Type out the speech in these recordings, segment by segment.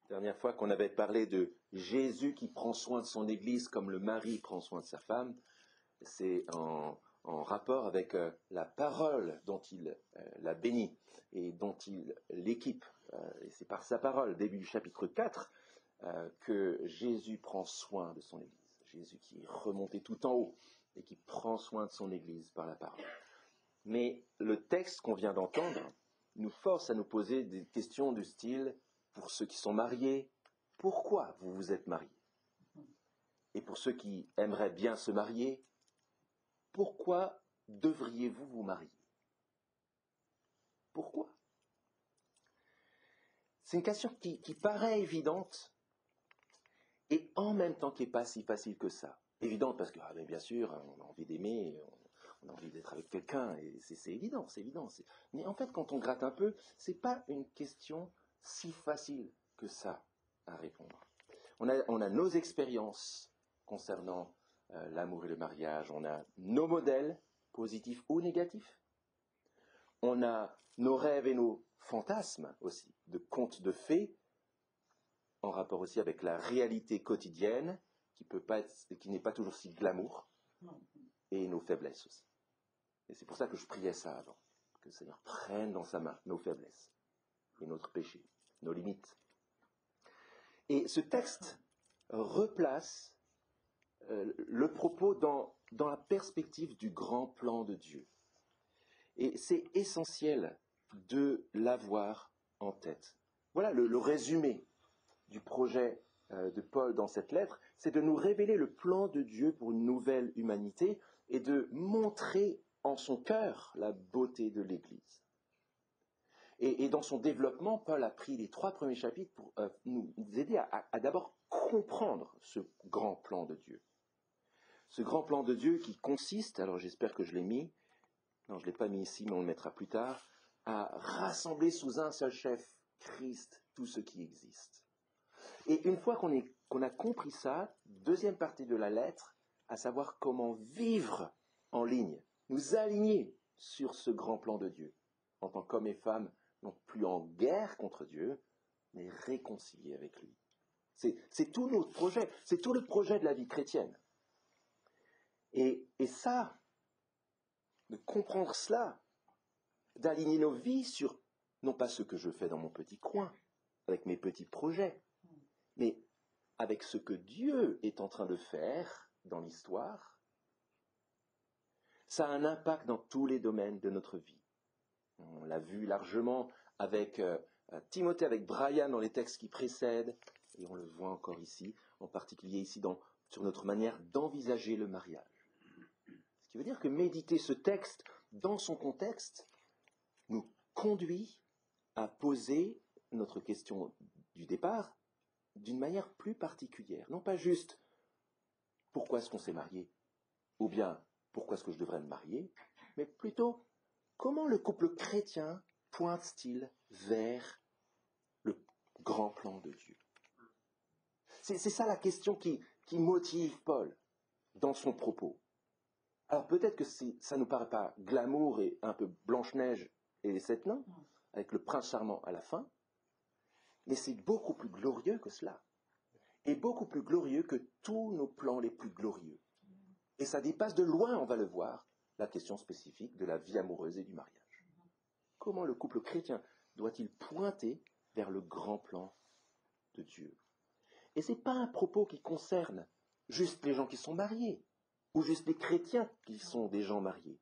Dernière fois qu'on avait parlé de Jésus qui prend soin de son Église comme le mari prend soin de sa femme, c'est en rapport avec la parole dont il la bénit et dont il l'équipe. Et c'est par sa parole, début du chapitre 4, que Jésus prend soin de son Église. Jésus qui est remonté tout en haut et qui prend soin de son Église par la parole. Mais le texte qu'on vient d'entendre nous force à nous poser des questions du style, pour ceux qui sont mariés, pourquoi vous vous êtes mariés? Et pour ceux qui aimeraient bien se marier, pourquoi devriez-vous vous marier? Pourquoi? C'est une question qui paraît évidente et en même temps qui n'est pas si facile que ça. Évidente parce que, bien sûr, on a envie d'aimer, on a envie d'être avec quelqu'un, et c'est évident, c'est évident. Mais en fait, quand on gratte un peu, c'est pas une question si facile que ça à répondre. On a nos expériences concernant l'amour et le mariage, on a nos modèles, positifs ou négatifs. On a nos rêves et nos fantasmes aussi, de contes de fées, en rapport aussi avec la réalité quotidienne, qui n'est pas toujours si glamour, et nos faiblesses aussi. Et c'est pour ça que je priais ça avant, que le Seigneur prenne dans sa main nos faiblesses, et notre péché, nos limites. Et ce texte replace le propos dans la perspective du grand plan de Dieu. Et c'est essentiel de l'avoir en tête. Voilà le résumé du projet de Paul dans cette lettre, c'est de nous révéler le plan de Dieu pour une nouvelle humanité et de montrer en son cœur la beauté de l'Église. Et dans son développement, Paul a pris les 3 premiers chapitres pour nous aider à d'abord comprendre ce grand plan de Dieu. Ce grand plan de Dieu qui consiste, alors j'espère que je l'ai mis, non je ne l'ai pas mis ici mais on le mettra plus tard, à rassembler sous un seul chef, Christ, tout ce qui existe. Et une fois qu'on a compris ça, deuxième partie de la lettre, à savoir comment vivre en ligne, nous aligner sur ce grand plan de Dieu, en tant qu'hommes et femmes, non plus en guerre contre Dieu, mais réconciliés avec lui. C'est tout notre projet, c'est tout le projet de la vie chrétienne. Et ça, de comprendre cela, d'aligner nos vies sur, non pas ce que je fais dans mon petit coin, avec mes petits projets, mais avec ce que Dieu est en train de faire dans l'histoire, ça a un impact dans tous les domaines de notre vie. On l'a vu largement avec Timothée, avec Brian dans les textes qui précèdent, et on le voit encore ici, en particulier ici sur notre manière d'envisager le mariage. Ce qui veut dire que méditer ce texte dans son contexte nous conduit à poser notre question du départ d'une manière plus particulière. Non pas juste « pourquoi est-ce qu'on s'est marié ?» ou bien « pourquoi est-ce que je devrais me marier ?» mais plutôt « comment le couple chrétien pointe-t-il vers le grand plan de Dieu ?» C'est ça la question qui motive Paul dans son propos. Alors peut-être que ça ne nous paraît pas glamour et un peu Blanche-Neige et les 7 nains, avec le prince charmant à la fin, mais c'est beaucoup plus glorieux que cela. Et beaucoup plus glorieux que tous nos plans les plus glorieux. Et ça dépasse de loin, on va le voir, la question spécifique de la vie amoureuse et du mariage. Comment le couple chrétien doit-il pointer vers le grand plan de Dieu? Et ce n'est pas un propos qui concerne juste les gens qui sont mariés, ou juste les chrétiens qui sont des gens mariés.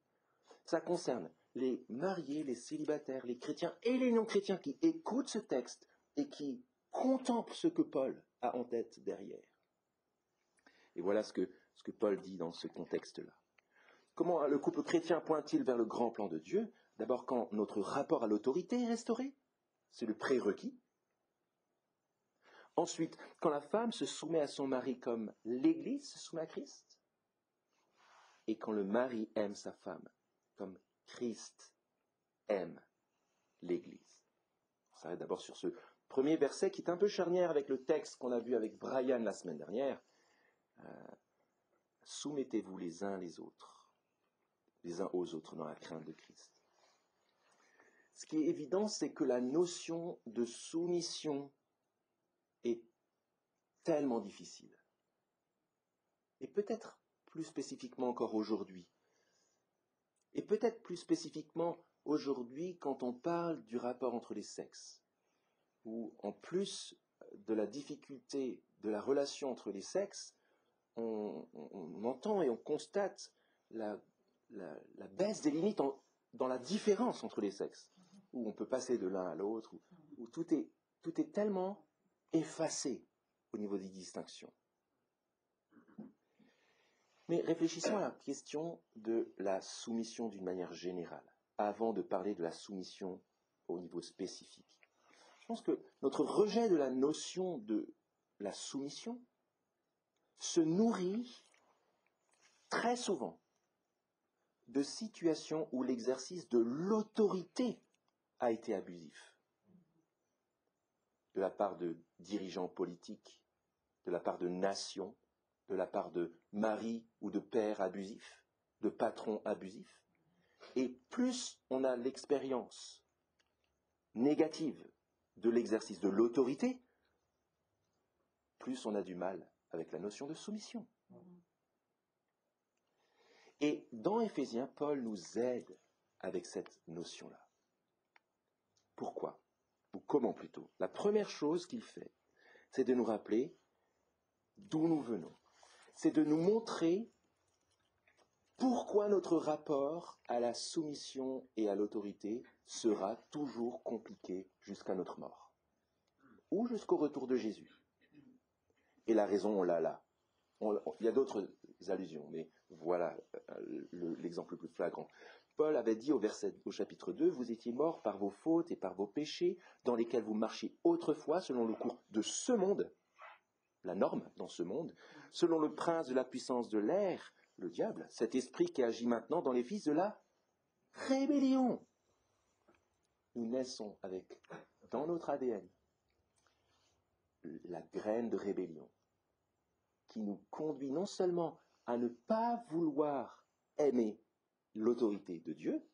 Ça concerne les mariés, les célibataires, les chrétiens et les non-chrétiens qui écoutent ce texte et qui contemplent ce que Paul a en tête derrière. Et voilà ce que Paul dit dans ce contexte-là. Comment le couple chrétien pointe-t-il vers le grand plan de Dieu? D'abord, quand notre rapport à l'autorité est restauré, c'est le prérequis. Ensuite, quand la femme se soumet à son mari comme l'Église se soumet à Christ. Et quand le mari aime sa femme comme Christ aime l'Église. On s'arrête d'abord sur ce premier verset qui est un peu charnière avec le texte qu'on a vu avec Brian la semaine dernière. Soumettez-vous les uns aux autres dans la crainte de Christ. Ce qui est évident, c'est que la notion de soumission tellement difficile. Et peut-être plus spécifiquement encore aujourd'hui. Et peut-être plus spécifiquement aujourd'hui quand on parle du rapport entre les sexes, où en plus de la difficulté de la relation entre les sexes, on entend et on constate la baisse des limites dans la différence entre les sexes, où on peut passer de l'un à l'autre, où tout est tellement effacé au niveau des distinctions. Mais réfléchissons à la question de la soumission d'une manière générale, avant de parler de la soumission au niveau spécifique. Je pense que notre rejet de la notion de la soumission se nourrit très souvent de situations où l'exercice de l'autorité a été abusif. De la part de dirigeants politiques, de la part de nations, de la part de maris ou de pères abusifs, de patrons abusifs. Et plus on a l'expérience négative de l'exercice de l'autorité, plus on a du mal avec la notion de soumission. Et dans Éphésiens, Paul nous aide avec cette notion-là. Pourquoi ? Ou comment plutôt ? La première chose qu'il fait, c'est de nous rappeler d'où nous venons. C'est de nous montrer pourquoi notre rapport à la soumission et à l'autorité sera toujours compliqué jusqu'à notre mort. Ou jusqu'au retour de Jésus. Et la raison, on l'a là. Il y a d'autres allusions, mais voilà l'exemple le plus flagrant. Paul avait dit au chapitre 2, « Vous étiez morts par vos fautes et par vos péchés, dans lesquels vous marchiez autrefois selon le cours de ce monde, la norme dans ce monde, selon le prince de la puissance de l'air, le diable, cet esprit qui agit maintenant dans les fils de la rébellion. » Nous naissons avec, dans notre ADN, la graine de rébellion, qui nous conduit non seulement à ne pas vouloir aimer l'autorité de Dieu,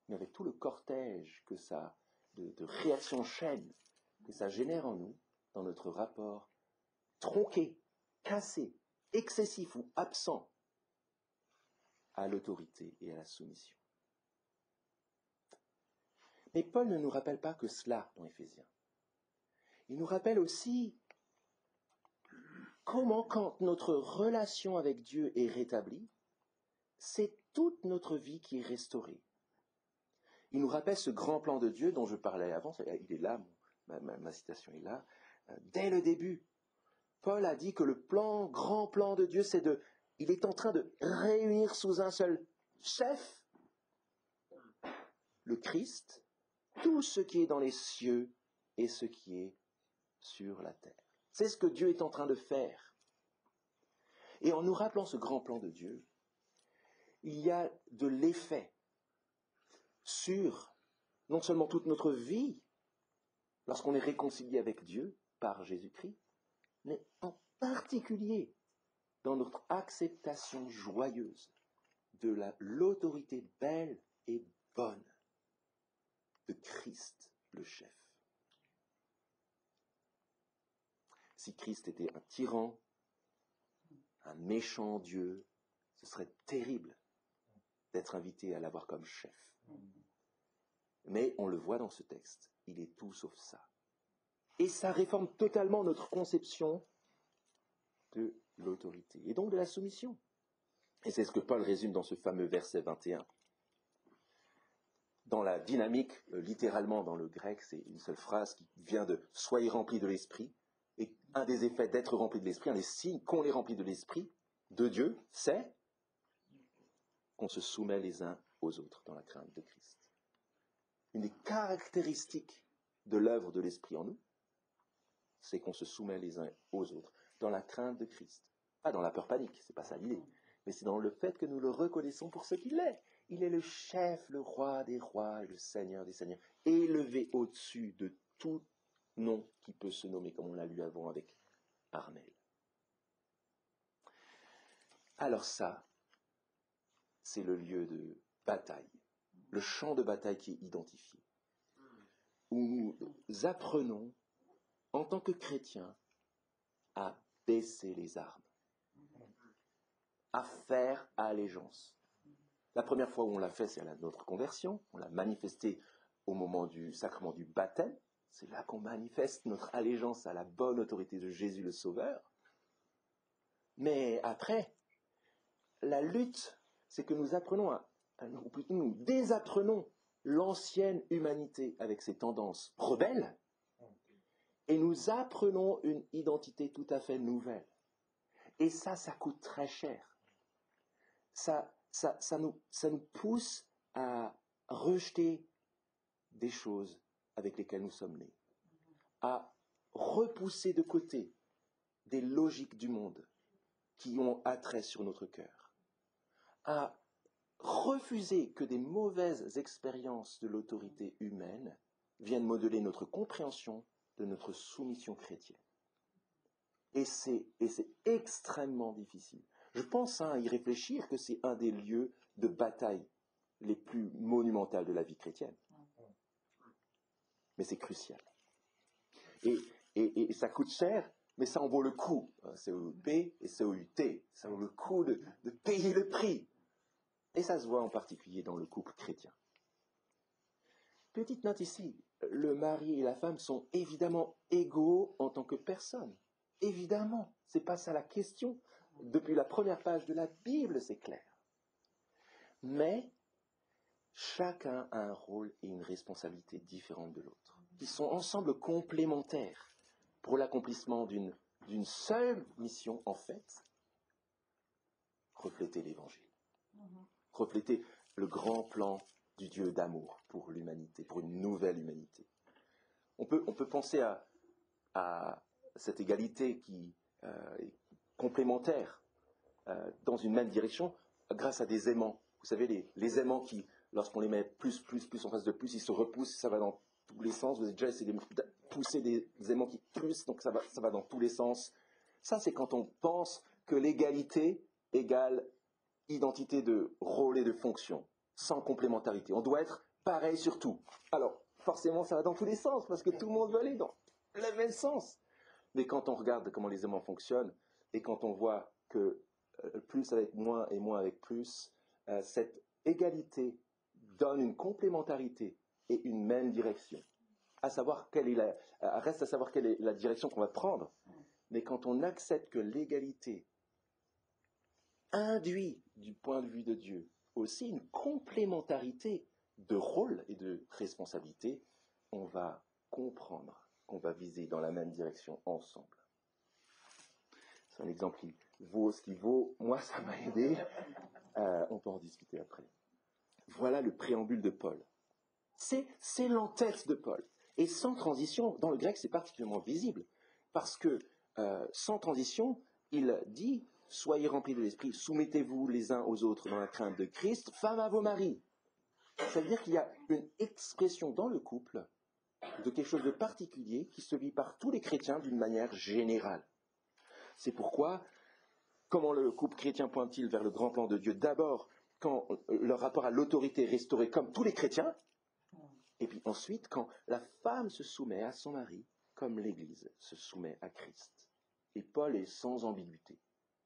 mais avec tout le cortège que ça, de réactions chaînes que ça génère en nous, dans notre rapport tronqué, cassé, excessif ou absent à l'autorité et à la soumission. Mais Paul ne nous rappelle pas que cela dans Éphésiens. Il nous rappelle aussi comment, quand notre relation avec Dieu est rétablie, c'est toute notre vie qui est restaurée. Il nous rappelle ce grand plan de Dieu dont je parlais avant, il est là, ma citation est là. Dès le début, Paul a dit que le grand plan de Dieu, il est en train de réunir sous un seul chef, le Christ, tout ce qui est dans les cieux et ce qui est sur la terre. C'est ce que Dieu est en train de faire. Et en nous rappelant ce grand plan de Dieu, il y a de l'effet sur non seulement toute notre vie, lorsqu'on est réconcilié avec Dieu par Jésus-Christ, mais en particulier dans notre acceptation joyeuse de l'autorité belle et bonne de Christ, le chef. Si Christ était un tyran, un méchant Dieu, ce serait terrible d'être invité à l'avoir comme chef. Mais on le voit dans ce texte, il est tout sauf ça. Et ça réforme totalement notre conception de l'autorité, et donc de la soumission. Et c'est ce que Paul résume dans ce fameux verset 21. Dans la dynamique, littéralement dans le grec, c'est une seule phrase qui vient de « soyez remplis de l'esprit ». Et un des effets d'être rempli de l'esprit, un des signes qu'on est rempli de l'esprit, de Dieu, c'est qu'on se soumet les uns aux autres dans la crainte de Christ. Une des caractéristiques de l'œuvre de l'esprit en nous, c'est qu'on se soumet les uns aux autres dans la crainte de Christ. Pas dans la peur panique, c'est pas ça l'idée, mais c'est dans le fait que nous le reconnaissons pour ce qu'il est. Il est le chef, le roi des rois, le seigneur des seigneurs, élevé au-dessus de tout nom qui peut se nommer, comme on l'a lu avant avec Armel. Alors ça, c'est le lieu de bataille, le champ de bataille qui est identifié, où nous apprenons, en tant que chrétiens, à baisser les armes, à faire allégeance. La première fois où on l'a fait, c'est à notre conversion. On l'a manifesté au moment du sacrement du baptême. C'est là qu'on manifeste notre allégeance à la bonne autorité de Jésus le Sauveur. Mais après, la lutte, c'est que nous apprenons, ou plutôt nous désapprenons l'ancienne humanité avec ses tendances rebelles, et nous apprenons une identité tout à fait nouvelle. Et ça coûte très cher. Ça nous pousse à rejeter des choses avec lesquelles nous sommes nés, à repousser de côté des logiques du monde qui ont attrait sur notre cœur, à refuser que des mauvaises expériences de l'autorité humaine viennent modeler notre compréhension de notre soumission chrétienne. Et c'est extrêmement difficile. Je pense à y réfléchir que c'est un des lieux de bataille les plus monumentales de la vie chrétienne. Mais c'est crucial. Et ça coûte cher, mais ça en vaut le coup. COUP et COUT, ça vaut le coup de payer le prix. Et ça se voit en particulier dans le couple chrétien. Petite note ici, le mari et la femme sont évidemment égaux en tant que personnes. Évidemment, c'est pas ça la question. Depuis la première page de la Bible, c'est clair. Mais chacun a un rôle et une responsabilité différente de l'autre. Ils sont ensemble complémentaires pour l'accomplissement d'une seule mission, en fait, refléter l'Évangile. Refléter le grand plan du Dieu d'amour pour l'humanité, pour une nouvelle humanité. On peut penser à cette égalité qui est complémentaire dans une même direction grâce à des aimants. Vous savez, les aimants qui, lorsqu'on les met plus en face de plus, ils se repoussent, ça va dans tous les sens. Vous avez déjà essayé de pousser des aimants qui poussent, donc ça va dans tous les sens. Ça, c'est quand on pense que l'égalité égale identité de rôle et de fonction, sans complémentarité. On doit être pareil sur tout. Alors, forcément, ça va dans tous les sens, parce que tout le monde veut aller dans le même sens. Mais quand on regarde comment les aimants fonctionnent, et quand on voit que plus avec moins et moins avec plus, cette égalité donne une complémentarité et une même direction. Reste à savoir quelle est la direction qu'on va prendre. Mais quand on accepte que l'égalité induit, du point de vue de Dieu, aussi une complémentarité de rôle et de responsabilité, on va comprendre qu'on va viser dans la même direction ensemble. C'est un exemple qui vaut ce qu'il vaut. Moi, ça m'a aidé. On peut en discuter après. Voilà le préambule de Paul. C'est l'entête de Paul. Et sans transition, dans le grec, c'est particulièrement visible. Parce que, sans transition, il dit... Soyez remplis de l'esprit, soumettez-vous les uns aux autres dans la crainte de Christ, femmes à vos maris. Ça veut dire qu'il y a une expression dans le couple de quelque chose de particulier qui se vit par tous les chrétiens d'une manière générale. C'est pourquoi, comment le couple chrétien pointe-t-il vers le grand plan de Dieu? D'abord, quand leur rapport à l'autorité est restauré comme tous les chrétiens, et puis ensuite, quand la femme se soumet à son mari, comme l'Église se soumet à Christ. Et Paul est sans ambiguïté.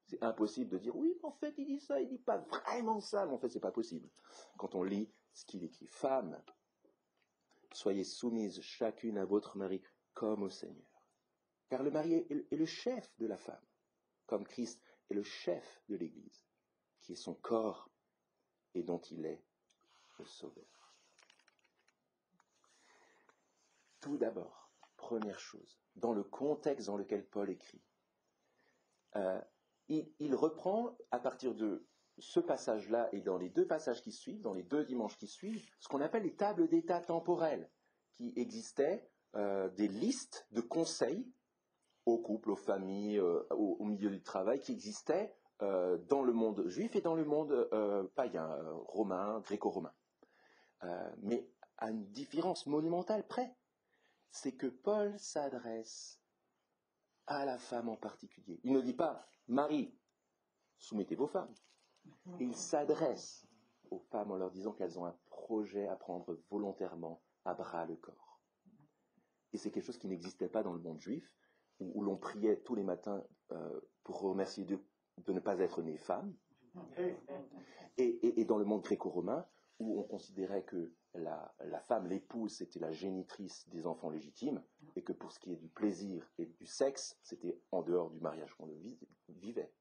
C'est impossible de dire, oui, en fait, il dit ça, il dit pas vraiment ça. Mais en fait, c'est pas possible. Quand on lit ce qu'il écrit, femmes, soyez soumises chacune à votre mari comme au Seigneur. Car le mari est le chef de la femme, comme Christ est le chef de l'Église, qui est son corps et dont il est le sauveur. Tout d'abord, première chose, dans le contexte dans lequel Paul écrit, il reprend, à partir de ce passage-là et dans les deux passages qui suivent, dans les 2 dimanches qui suivent, ce qu'on appelle les tables d'état temporelles, qui existaient, des listes de conseils aux couples, aux familles, au milieu du travail, qui existaient dans le monde juif et dans le monde païen, romain, gréco-romain. Mais à une différence monumentale près, c'est que Paul s'adresse à la femme en particulier. Il ne dit pas « Marie, soumettez vos femmes ». Il s'adresse aux femmes en leur disant qu'elles ont un projet à prendre volontairement à bras le corps. Et c'est quelque chose qui n'existait pas dans le monde juif. où l'on priait tous les matins pour remercier Dieu de ne pas être née femme, et dans le monde gréco-romain, où on considérait que la femme, l'épouse, c'était la génitrice des enfants légitimes, et que pour ce qui est du plaisir et du sexe, c'était en dehors du mariage qu'on le vivait.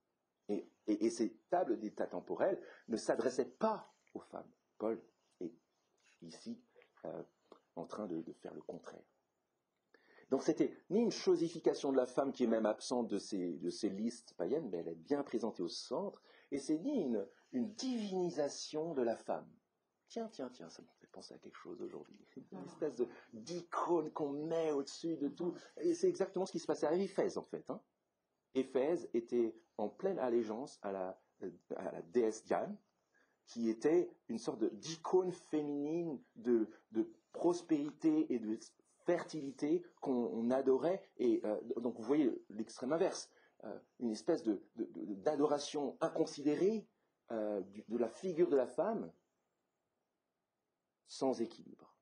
Et ces tables d'état temporel ne s'adressaient pas aux femmes. Paul est ici en train de faire le contraire. Donc c'était ni une chosification de la femme qui est même absente de ces listes païennes, mais elle est bien présentée au centre, et c'est ni une divinisation de la femme. Tiens, ça me fait penser à quelque chose aujourd'hui. Une espèce d'icône qu'on met au-dessus de tout. Et c'est exactement ce qui se passait à Éphèse, en fait. Éphèse était en pleine allégeance à la déesse Diane, qui était une sorte d'icône féminine de prospérité et de fertilité qu'on adorait. Et donc vous voyez l'extrême inverse, une espèce d'adoration inconsidérée de la figure de la femme, sans équilibre.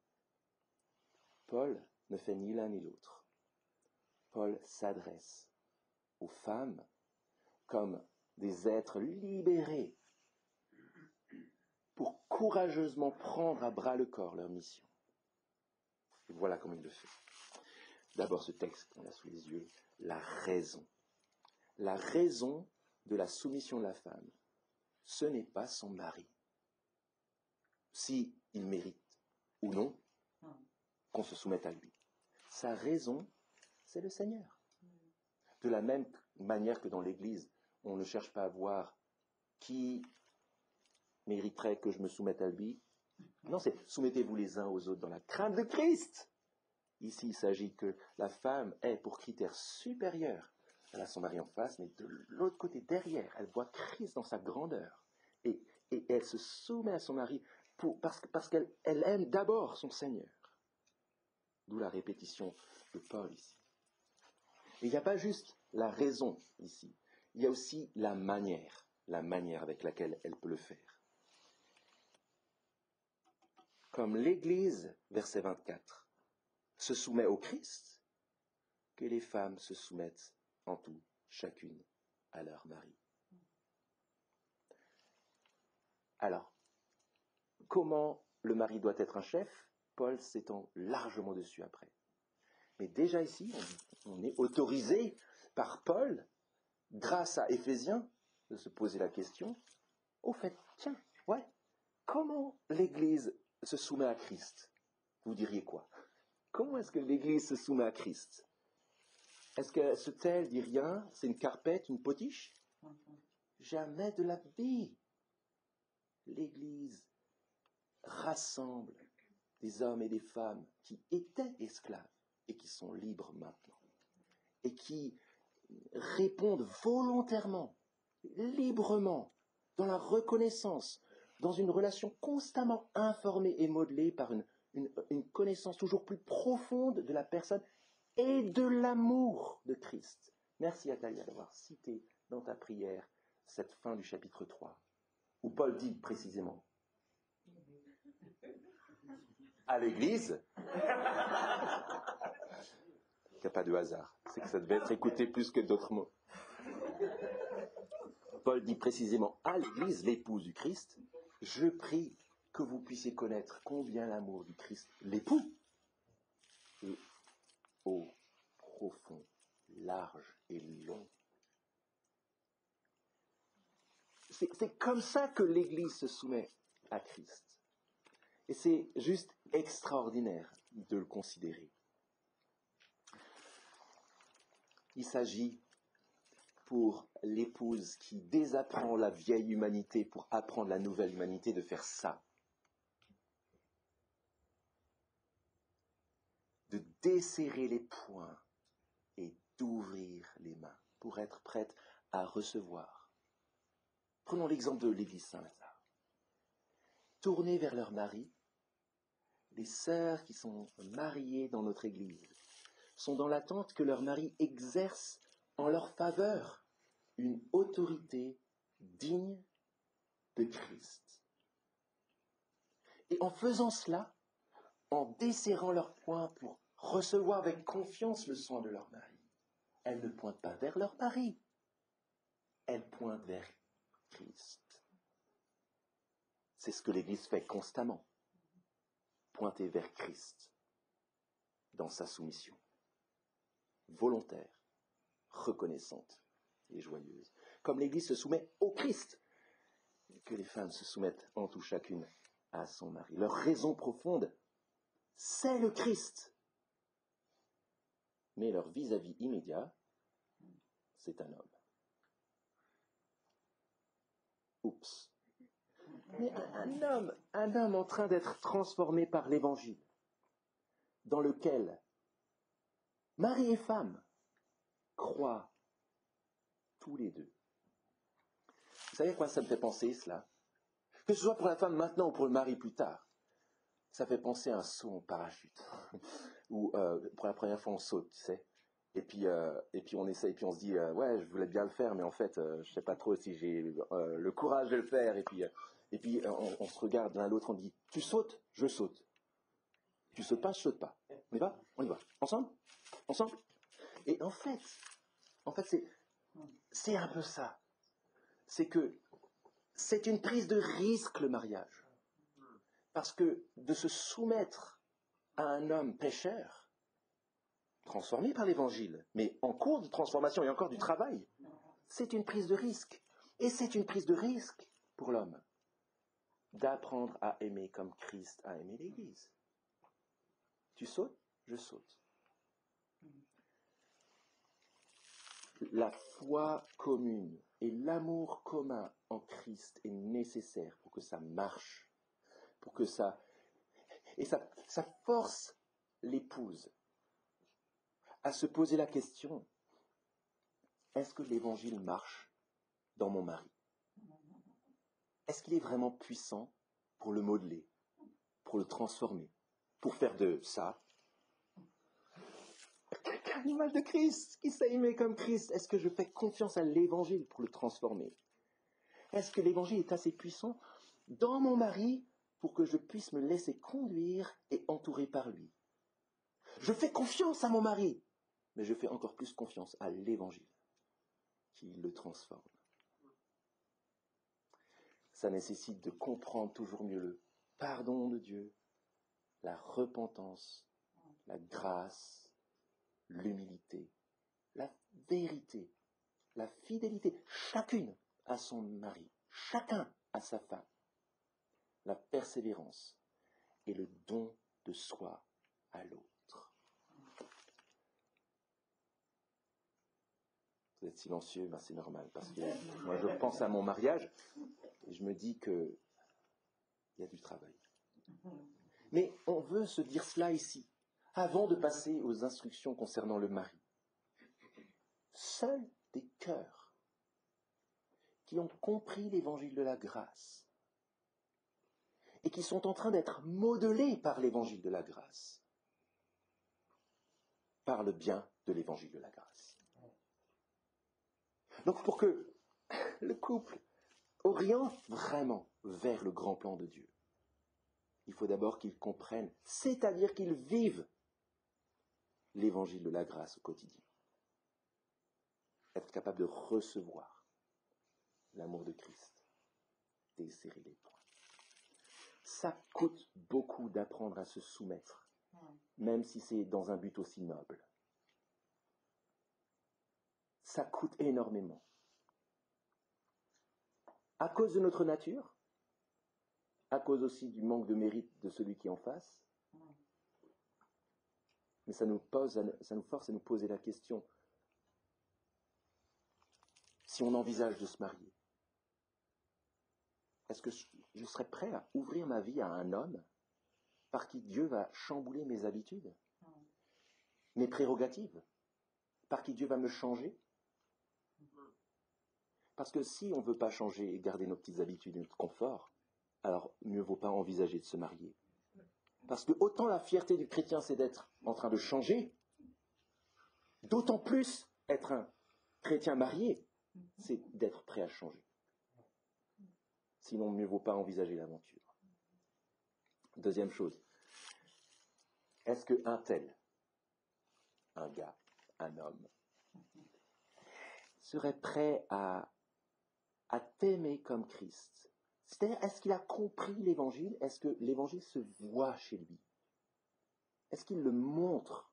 Paul ne fait ni l'un ni l'autre. Paul s'adresse aux femmes comme des êtres libérés pour courageusement prendre à bras le corps leur mission. Et voilà comment il le fait. D'abord ce texte qu'on a sous les yeux, la raison. La raison de la soumission de la femme, ce n'est pas son mari. Si il mérite ou non qu'on se soumette à lui. Sa raison, c'est le Seigneur. De la même manière que dans l'Église, on ne cherche pas à voir qui mériterait que je me soumette à lui. Non, c'est soumettez-vous les uns aux autres dans la crainte de Christ. Ici, il s'agit que la femme ait pour critère supérieur, elle a son mari en face, mais de l'autre côté, derrière, elle voit Christ dans sa grandeur. Et elle se soumet à son mari parce qu'elle aime d'abord son Seigneur. D'où la répétition de Paul ici. Et il n'y a pas juste la raison ici, il y a aussi la manière avec laquelle elle peut le faire. Comme l'Église, verset 24, se soumet au Christ, que les femmes se soumettent en tout, chacune, à leur mari. Alors, comment le mari doit être un chef? Paul s'étend largement dessus après. Mais déjà ici, on est autorisé par Paul, grâce à Éphésiens, de se poser la question, au fait, comment l'Église se soumet à Christ? Vous diriez quoi? Comment est-ce que l'Église se soumet à Christ? Est-ce qu'elle se tait, elle dit rien? C'est une carpette, une potiche? Jamais de la vie. L'Église rassemble des hommes et des femmes qui étaient esclaves et qui sont libres maintenant, et qui répondent volontairement, librement, dans la reconnaissance, dans une relation constamment informée et modelée par une connaissance toujours plus profonde de la personne et de l'amour de Christ. Merci Atalia d'avoir cité dans ta prière cette fin du chapitre 3, où Paul dit précisément à l'Église, il n'y a pas de hasard, c'est que ça devait être écouté plus que d'autres mots. Paul dit précisément à l'Église, l'épouse du Christ, je prie que vous puissiez connaître combien l'amour du Christ, l'époux, est haut, profond, large et long. C'est comme ça que l'Église se soumet à Christ. Et c'est juste extraordinaire de le considérer. Il s'agit pour l'épouse qui désapprend la vieille humanité pour apprendre la nouvelle humanité de faire ça. De desserrer les poings et d'ouvrir les mains pour être prête à recevoir. Prenons l'exemple de l'église Saint-Lazare. Tournées vers leur mari, les sœurs qui sont mariées dans notre église sont dans l'attente que leur mari exerce en leur faveur une autorité digne de Christ. Et en faisant cela, en desserrant leurs poings pour recevoir avec confiance le soin de leur mari, elles ne pointent pas vers leur mari. Elles pointent vers Christ. C'est ce que l'Église fait constamment. Pointer vers Christ dans sa soumission. Volontaire, reconnaissante et joyeuse. Comme l'Église se soumet au Christ, que les femmes se soumettent en tout chacune à son mari. Leur raison profonde, c'est le Christ. Mais leur vis-à-vis immédiat, c'est un homme. Oups. Mais un homme en train d'être transformé par l'Évangile, dans lequel mari et femme croient tous les deux. Vous savez à quoi ça me fait penser, cela? Que ce soit pour la femme maintenant ou pour le mari plus tard. Ça fait penser à un saut en parachute. Où pour la première fois on saute, tu sais. Et puis on essaye, et puis on se dit, ouais, je voulais bien le faire, mais en fait, je sais pas trop si j'ai le courage de le faire. Et puis on se regarde l'un l'autre, on dit, tu sautes, je saute. Tu sautes pas, je saute pas. On y va? On y va. Ensemble? Et en fait, c'est un peu ça. C'est que c'est une prise de risque, le mariage. Parce que de se soumettre à un homme pécheur, transformé par l'Évangile, mais en cours de transformation et encore du travail, c'est une prise de risque. Et c'est une prise de risque pour l'homme d'apprendre à aimer comme Christ a aimé l'Église. Tu sautes, je saute. La foi commune et l'amour commun en Christ est nécessaire pour que ça marche, pour que ça... Et ça force l'épouse à se poser la question, est-ce que l'Évangile marche dans mon mari? Est-ce qu'il est vraiment puissant pour le modeler, pour le transformer, pour faire de ça un image de Christ, qui s'est aimé comme Christ? Est-ce que je fais confiance à l'Évangile pour le transformer? Est-ce que l'Évangile est assez puissant dans mon mari pour que je puisse me laisser conduire et entourer par lui? Je fais confiance à mon mari, mais je fais encore plus confiance à l'Évangile qui le transforme. Ça nécessite de comprendre toujours mieux le pardon de Dieu, la repentance, la grâce, l'humilité, la vérité, la fidélité, chacune à son mari, chacun à sa femme, la persévérance et le don de soi à l'autre. Vous êtes silencieux, ben c'est normal, parce que moi je pense à mon mariage et je me dis qu'il y a du travail. Mais on veut se dire cela ici, avant de passer aux instructions concernant le mari. Seuls des cœurs qui ont compris l'évangile de la grâce et qui sont en train d'être modelés par l'évangile de la grâce parlent bien de l'évangile de la grâce. Donc pour que le couple oriente vraiment vers le grand plan de Dieu, il faut d'abord qu'ils comprennent, c'est-à-dire qu'ils vivent l'évangile de la grâce au quotidien. Être capable de recevoir l'amour de Christ, desserrer les poings. Ça coûte beaucoup d'apprendre à se soumettre, même si c'est dans un but aussi noble. Ça coûte énormément. À cause de notre nature, à cause aussi du manque de mérite de celui qui est en face, mais ça nous force à nous poser la question, si on envisage de se marier, est-ce que je serais prêt à ouvrir ma vie à un homme par qui Dieu va chambouler mes habitudes, mes prérogatives, par qui Dieu va me changer? Parce que si on ne veut pas changer et garder nos petites habitudes et notre confort, alors mieux vaut pas envisager de se marier. Parce que autant la fierté du chrétien, c'est d'être en train de changer, d'autant plus être un chrétien marié, c'est d'être prêt à changer. Sinon, mieux vaut pas envisager l'aventure. Deuxième chose, est-ce qu'un tel, un gars, un homme, serait prêt à t'aimer comme Christ? C'est-à-dire, est-ce qu'il a compris l'Évangile? Est-ce que l'Évangile se voit chez lui? Est-ce qu'il le montre?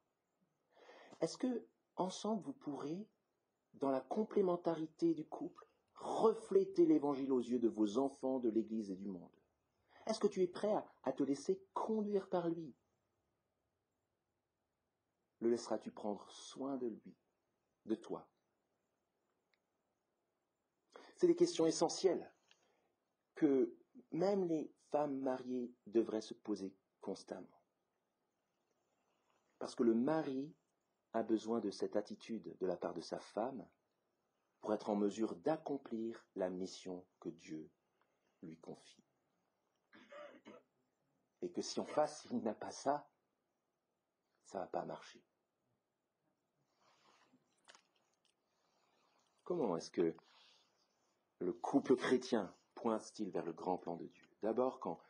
Est-ce que, ensemble, vous pourrez, dans la complémentarité du couple, refléter l'Évangile aux yeux de vos enfants, de l'Église et du monde? Est-ce que tu es prêt à te laisser conduire par lui? Le laisseras-tu prendre soin de lui, de toi? C'est des questions essentielles que même les femmes mariées devraient se poser constamment. Parce que le mari a besoin de cette attitude de la part de sa femme pour être en mesure d'accomplir la mission que Dieu lui confie. Et que si en face, il n'a pas ça, ça ne va pas marcher. Comment est-ce que le couple chrétien pointe-t-il vers le grand plan de Dieu? D'abord, quand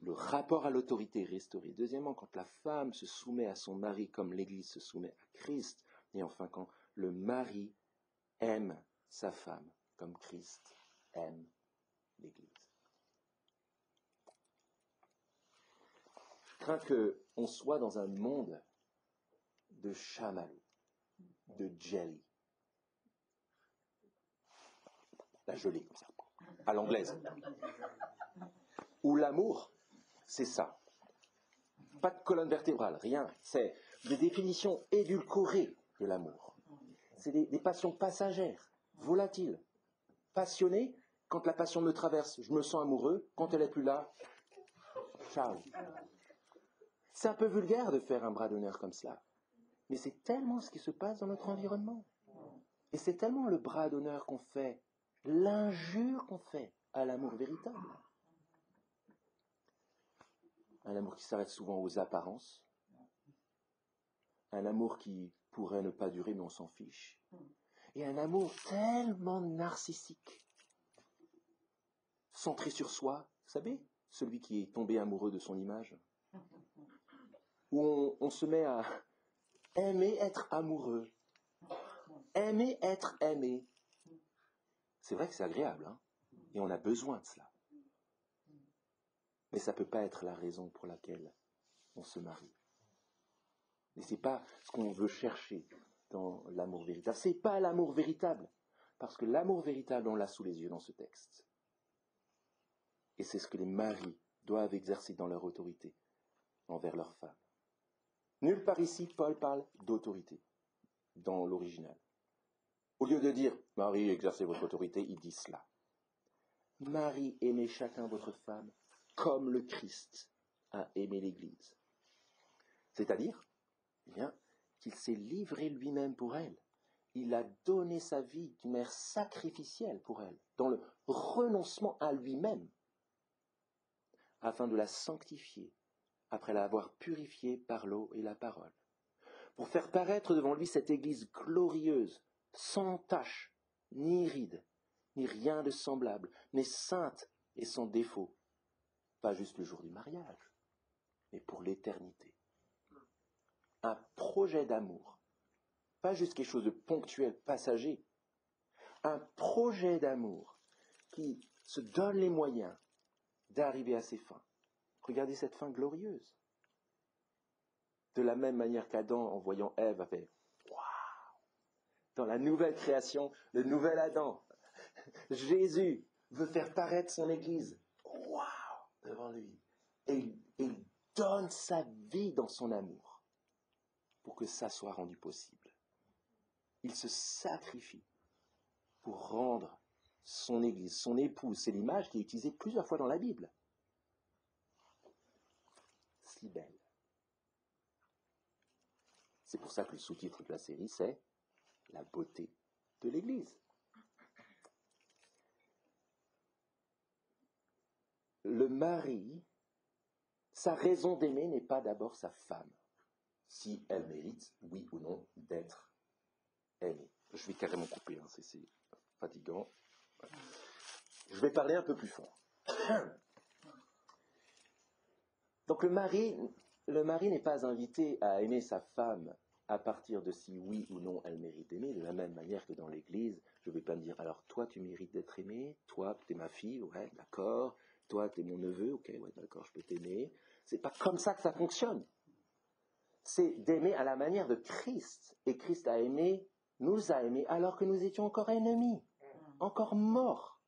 le rapport à l'autorité est restauré. Deuxièmement, quand la femme se soumet à son mari comme l'Église se soumet à Christ. Et enfin, quand le mari aime sa femme comme Christ aime l'Église. Je crains qu'on soit dans un monde de chamallow, de jelly. La gelée, comme ça, à l'anglaise. Où l'amour, c'est ça. Pas de colonne vertébrale, rien. C'est des définitions édulcorées de l'amour. C'est des passions passagères, volatiles, passionnées. Quand la passion me traverse, je me sens amoureux. Quand elle n'est plus là, ciao. C'est un peu vulgaire de faire un bras d'honneur comme cela. Mais c'est tellement ce qui se passe dans notre environnement. Et c'est tellement le bras d'honneur qu'on fait, l'injure qu'on fait à l'amour véritable. Un amour qui s'arrête souvent aux apparences. Un amour qui pourrait ne pas durer, mais on s'en fiche. Et un amour tellement narcissique. Centré sur soi, vous savez, celui qui est tombé amoureux de son image. Où on se met à aimer être amoureux. Aimer être aimé. C'est vrai que c'est agréable, hein, et on a besoin de cela. Mais ça ne peut pas être la raison pour laquelle on se marie. Et ce n'est pas ce qu'on veut chercher dans l'amour véritable. Ce n'est pas l'amour véritable. Parce que l'amour véritable, on l'a sous les yeux dans ce texte. Et c'est ce que les maris doivent exercer dans leur autorité envers leurs femmes. Nulle part ici, Paul parle d'autorité dans l'original. Au lieu de dire « Marie, exercez votre autorité », il dit cela. « Marie, aimez chacun votre femme comme le Christ a aimé l'Église. » C'est-à-dire, eh bien, qu'il s'est livré lui-même pour elle. Il a donné sa vie d'une manière sacrificielle pour elle, dans le renoncement à lui-même, afin de la sanctifier, après l'avoir purifiée par l'eau et la parole, pour faire paraître devant lui cette Église glorieuse, sans tache, ni ride, ni rien de semblable, mais sainte et sans défaut, pas juste le jour du mariage, mais pour l'éternité. Un projet d'amour, pas juste quelque chose de ponctuel, passager, un projet d'amour qui se donne les moyens d'arriver à ses fins. Regardez cette fin glorieuse. De la même manière qu'Adam, en voyant Ève, a fait « Waouh !» Dans la nouvelle création, le nouvel Adam, Jésus veut faire paraître son Église. Waouh ! Devant lui. Et il donne sa vie dans son amour pour que ça soit rendu possible. Il se sacrifie pour rendre son Église, son épouse. C'est l'image qui est utilisée plusieurs fois dans la Bible. Si belle. C'est pour ça que le sous-titre de la série, c'est « La beauté de l'Église ». Le mari, sa raison d'aimer n'est pas d'abord sa femme, si elle mérite, oui ou non, d'être aimée. Je vais carrément couper, hein, c'est fatigant. Je vais parler un peu plus fort. Donc le mari n'est pas invité à aimer sa femme à partir de si oui ou non elle mérite d'aimer, de la même manière que dans l'église, je ne vais pas me dire, alors toi tu mérites d'être aimé, toi tu es ma fille, ouais, d'accord, toi tu es mon neveu, ok, ouais, d'accord, je peux t'aimer. C'est pas comme ça que ça fonctionne. C'est d'aimer à la manière de Christ. Et Christ nous a aimés alors que nous étions encore ennemis, encore morts.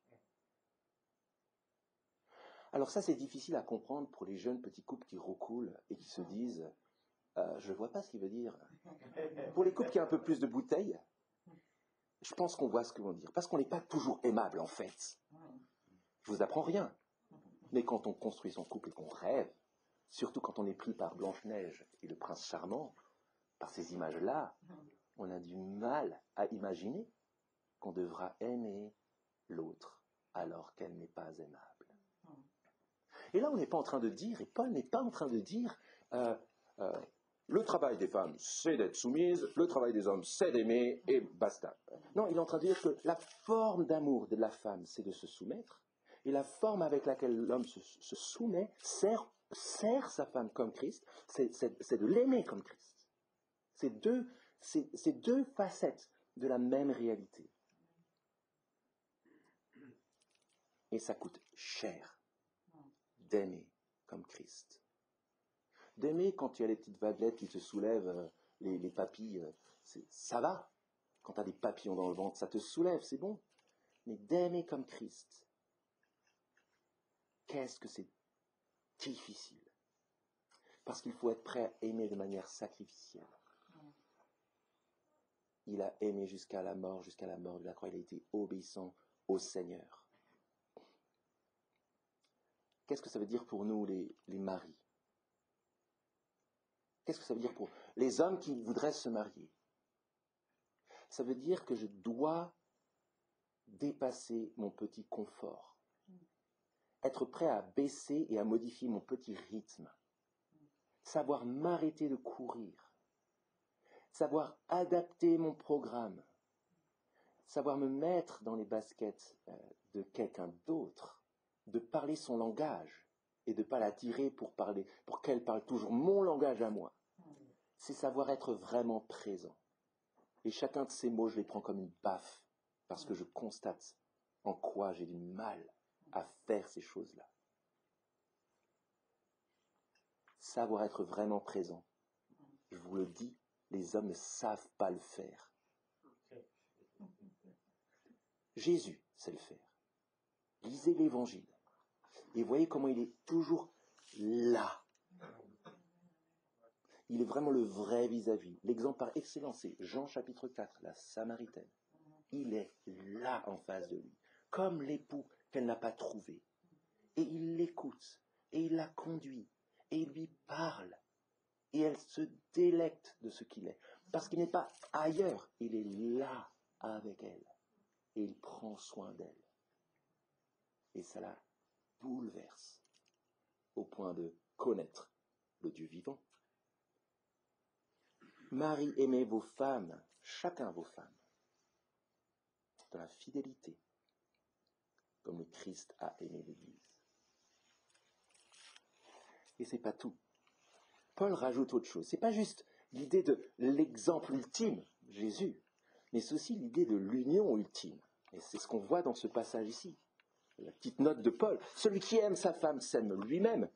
Alors ça, c'est difficile à comprendre pour les jeunes petits couples qui recoulent et qui se disent je ne vois pas ce qu'il veut dire. Pour les couples qui ont un peu plus de bouteilles, je pense qu'on voit ce qu'ils vont dire. Parce qu'on n'est pas toujours aimable, en fait. Je vous apprends rien. Mais quand on construit son couple et qu'on rêve, surtout quand on est pris par Blanche-Neige et le prince charmant, par ces images-là, on a du mal à imaginer qu'on devra aimer l'autre alors qu'elle n'est pas aimable. Et là, on n'est pas en train de dire, et Paul n'est pas en train de dire, le travail des femmes, c'est d'être soumise, le travail des hommes, c'est d'aimer, et basta. Non, il est en train de dire que la forme d'amour de la femme, c'est de se soumettre, et la forme avec laquelle l'homme se soumet sert sa femme comme Christ, c'est de l'aimer comme Christ. C'est deux facettes de la même réalité. Et ça coûte cher d'aimer comme Christ. D'aimer quand tu as les petites vaguelettes qui te soulèvent, les papilles, ça va. Quand tu as des papillons dans le ventre, ça te soulève, c'est bon. Mais d'aimer comme Christ, qu'est-ce que c'est difficile. Parce qu'il faut être prêt à aimer de manière sacrificielle. Il a aimé jusqu'à la mort de la croix. Il a été obéissant au Seigneur. Qu'est-ce que ça veut dire pour nous, les maris? Qu'est-ce que ça veut dire pour les hommes qui voudraient se marier? Ça veut dire que je dois dépasser mon petit confort. Être prêt à baisser et à modifier mon petit rythme. Savoir m'arrêter de courir. Savoir adapter mon programme. Savoir me mettre dans les baskets de quelqu'un d'autre. De parler son langage. Et de ne pas l'attirer pour qu'elle parle toujours mon langage à moi. C'est savoir être vraiment présent. Et chacun de ces mots, je les prends comme une baffe, parce que je constate en quoi j'ai du mal à faire ces choses-là. Savoir être vraiment présent. Je vous le dis, les hommes ne savent pas le faire. Jésus sait le faire. Lisez l'Évangile. Et voyez comment il est toujours là. Il est vraiment le vrai vis-à-vis. L'exemple par excellence, c'est Jean chapitre 4, la Samaritaine. Il est là en face de lui, comme l'époux qu'elle n'a pas trouvé. Et il l'écoute, et il la conduit, et il lui parle. Et elle se délecte de ce qu'il est. Parce qu'il n'est pas ailleurs, il est là avec elle. Et il prend soin d'elle. Et ça la bouleverse, au point de connaître le Dieu vivant. Marie, aimez vos femmes, chacun vos femmes, dans la fidélité, comme le Christ a aimé l'Église. Et c'est pas tout. Paul rajoute autre chose. C'est pas juste l'idée de l'exemple ultime, Jésus, mais c'est aussi l'idée de l'union ultime. Et c'est ce qu'on voit dans ce passage ici. La petite note de Paul. Celui qui aime sa femme s'aime lui-même.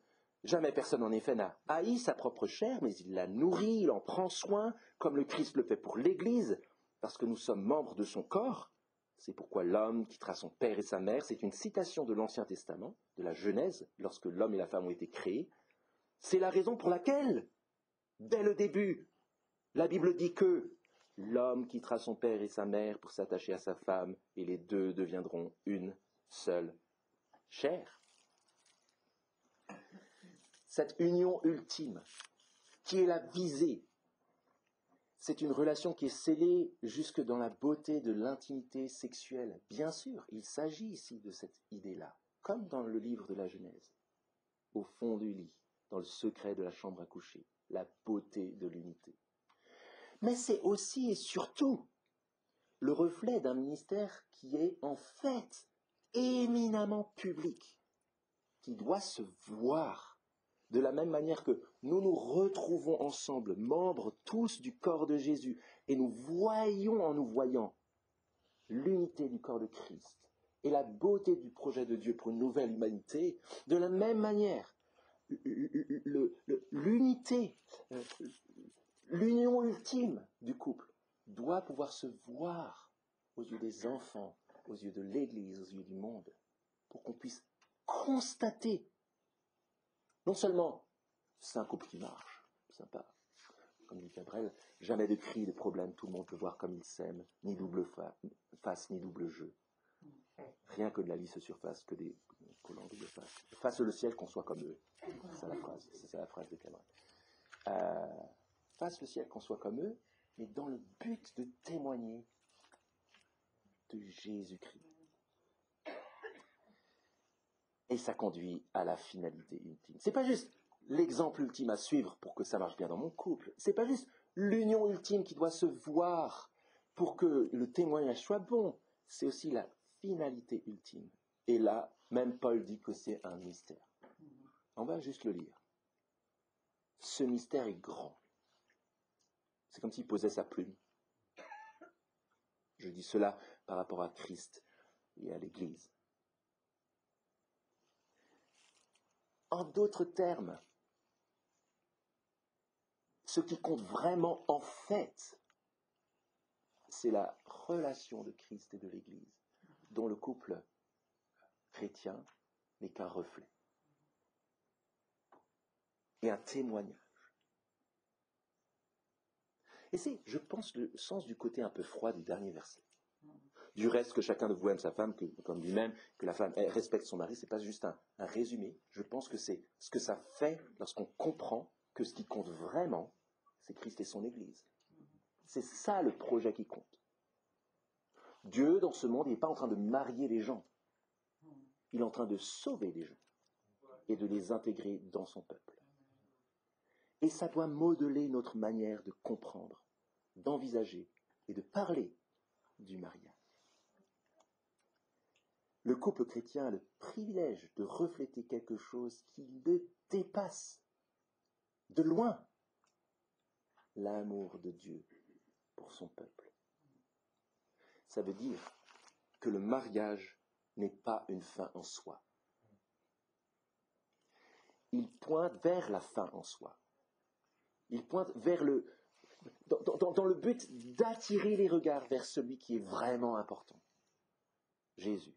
Jamais personne en effet n'a haï sa propre chair, mais il la nourrit, il en prend soin, comme le Christ le fait pour l'Église, parce que nous sommes membres de son corps. C'est pourquoi l'homme quittera son père et sa mère. C'est une citation de l'Ancien Testament, de la Genèse, lorsque l'homme et la femme ont été créés. C'est la raison pour laquelle, dès le début, la Bible dit que l'homme quittera son père et sa mère pour s'attacher à sa femme, et les deux deviendront une seule chair. Cette union ultime, qui est la visée, c'est une relation qui est scellée jusque dans la beauté de l'intimité sexuelle. Bien sûr, il s'agit ici de cette idée-là, comme dans le livre de la Genèse, au fond du lit, dans le secret de la chambre à coucher, la beauté de l'unité. Mais c'est aussi et surtout le reflet d'un ministère qui est en fait éminemment public, qui doit se voir De la même manière que nous nous retrouvons ensemble, membres tous du corps de Jésus, et nous voyons en nous voyant l'unité du corps de Christ et la beauté du projet de Dieu pour une nouvelle humanité, de la même manière, l'unité, l'union ultime du couple doit pouvoir se voir aux yeux des enfants, aux yeux de l'Église, aux yeux du monde, pour qu'on puisse constater, non seulement c'est un couple qui marche, sympa, comme dit Cabrel, jamais de cris, de problèmes, tout le monde peut voir comme ils s'aiment, ni double face, ni double jeu. Rien que de la lisse surface, que des collants double face. Fasse le ciel qu'on soit comme eux. C'est la phrase de Cabrel. Fasse le ciel qu'on soit comme eux, mais dans le but de témoigner de Jésus-Christ. Et ça conduit à la finalité ultime. C'est pas juste l'exemple ultime à suivre pour que ça marche bien dans mon couple. C'est pas juste l'union ultime qui doit se voir pour que le témoignage soit bon. C'est aussi la finalité ultime. Et là, même Paul dit que c'est un mystère. On va juste le lire. Ce mystère est grand. C'est comme s'il posait sa plume. Je dis cela par rapport à Christ et à l'Église. En d'autres termes, ce qui compte vraiment en fait, c'est la relation de Christ et de l'Église, dont le couple chrétien n'est qu'un reflet et un témoignage. Et c'est, je pense, le sens du côté un peu froid du dernier verset. Du reste, que chacun de vous aime sa femme comme lui-même, que la femme respecte son mari, c'est pas juste un résumé. Je pense que c'est ce que ça fait lorsqu'on comprend que ce qui compte vraiment, c'est Christ et son Église. C'est ça le projet qui compte. Dieu, dans ce monde, il n'est pas en train de marier les gens. Il est en train de sauver les gens et de les intégrer dans son peuple. Et ça doit modeler notre manière de comprendre, d'envisager et de parler du mariage. Le couple chrétien a le privilège de refléter quelque chose qui le dépasse de loin, l'amour de Dieu pour son peuple. Ça veut dire que le mariage n'est pas une fin en soi. Il pointe vers la fin en soi. Il pointe vers dans le but d'attirer les regards vers celui qui est vraiment important, Jésus.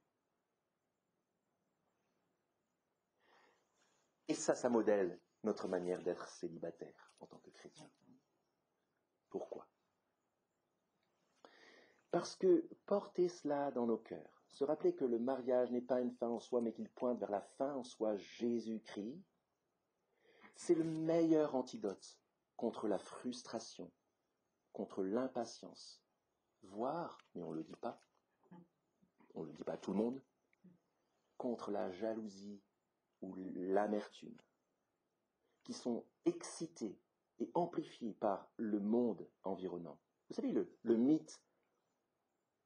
Et ça modèle notre manière d'être célibataire en tant que chrétien. Pourquoi ? Parce que porter cela dans nos cœurs, se rappeler que le mariage n'est pas une fin en soi, mais qu'il pointe vers la fin en soi, Jésus-Christ, c'est le meilleur antidote contre la frustration, contre l'impatience, voire, mais on ne le dit pas à tout le monde, contre la jalousie ou l'amertume, qui sont excités et amplifiés par le monde environnant. Vous savez, le mythe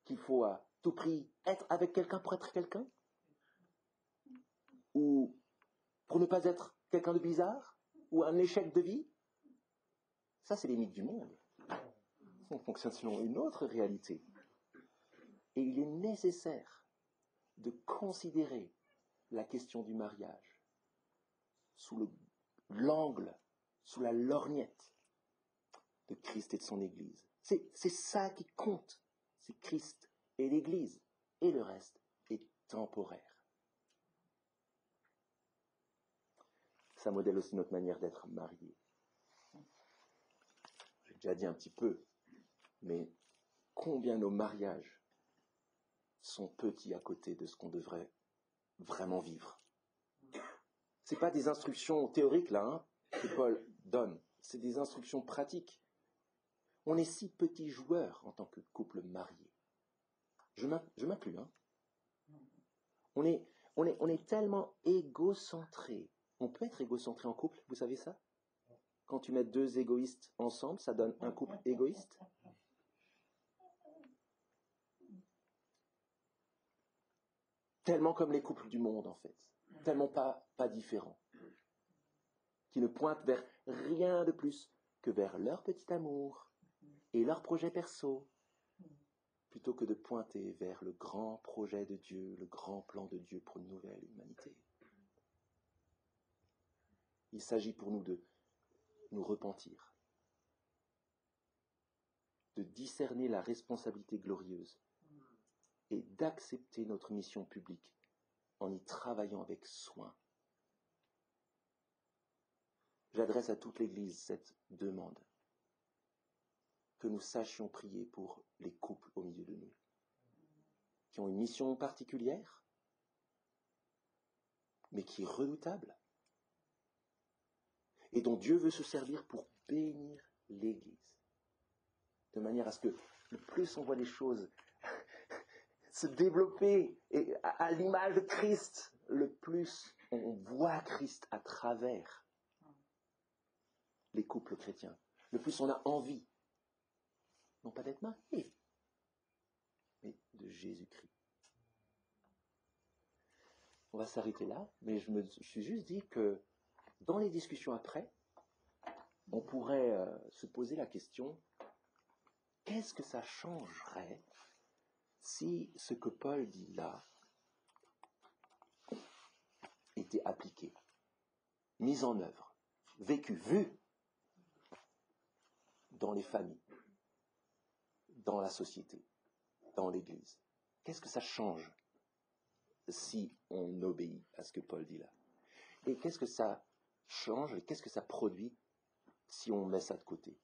qu'il faut à tout prix être avec quelqu'un pour être quelqu'un, ou pour ne pas être quelqu'un de bizarre, ou un échec de vie, ça c'est les mythes du monde. On fonctionne selon une autre réalité. Et il est nécessaire de considérer la question du mariage sous l'angle, sous la lorgnette de Christ et de son Église. C'est ça qui compte. C'est Christ et l'Église. Et le reste est temporaire. Ça modèle aussi notre manière d'être marié. J'ai déjà dit un petit peu, mais combien nos mariages sont petits à côté de ce qu'on devrait vraiment vivre. C'est pas des instructions théoriques là, que Paul donne. C'est des instructions pratiques. On est si petits joueurs en tant que couple marié. Je m'inclus, hein. On est tellement égocentrés. On peut être égocentré en couple, vous savez ça ? Quand tu mets deux égoïstes ensemble, ça donne un couple égoïste. Tellement comme les couples du monde, en fait. Tellement pas différents. qui ne pointent vers rien de plus que vers leur petit amour et leur projet perso, plutôt que de pointer vers le grand projet de Dieu, le grand plan de Dieu pour une nouvelle humanité. Il s'agit pour nous de nous repentir, de discerner la responsabilité glorieuse et d'accepter notre mission publique en y travaillant avec soin. J'adresse à toute l'Église cette demande, que nous sachions prier pour les couples au milieu de nous, qui ont une mission particulière, mais qui est redoutable, et dont Dieu veut se servir pour bénir l'Église, de manière à ce que le plus on voit les choses se développer et à l'image de Christ, le plus on voit Christ à travers les couples chrétiens, le plus on a envie, non pas d'être marié, mais de Jésus-Christ. On va s'arrêter là, mais je me suis juste dit que dans les discussions après, on pourrait se poser la question, qu'est-ce que ça changerait si ce que Paul dit là était appliqué, mis en œuvre, vécu, vu dans les familles, dans la société, dans l'Église? Qu'est-ce que ça change si on obéit à ce que Paul dit là? Et qu'est-ce que ça change et qu'est-ce que ça produit si on met ça de côté?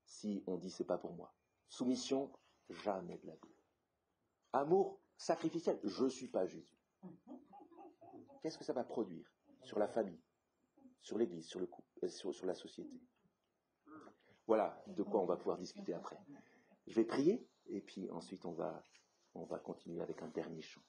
Si on dit c'est pas pour moi. Soumission, jamais de la vie. Amour sacrificiel, je suis pas Jésus. Qu'est-ce que ça va produire sur la famille, sur l'Église, sur le couple, sur la société? Voilà de quoi on va pouvoir discuter après. Je vais prier et puis ensuite on va continuer avec un dernier chant.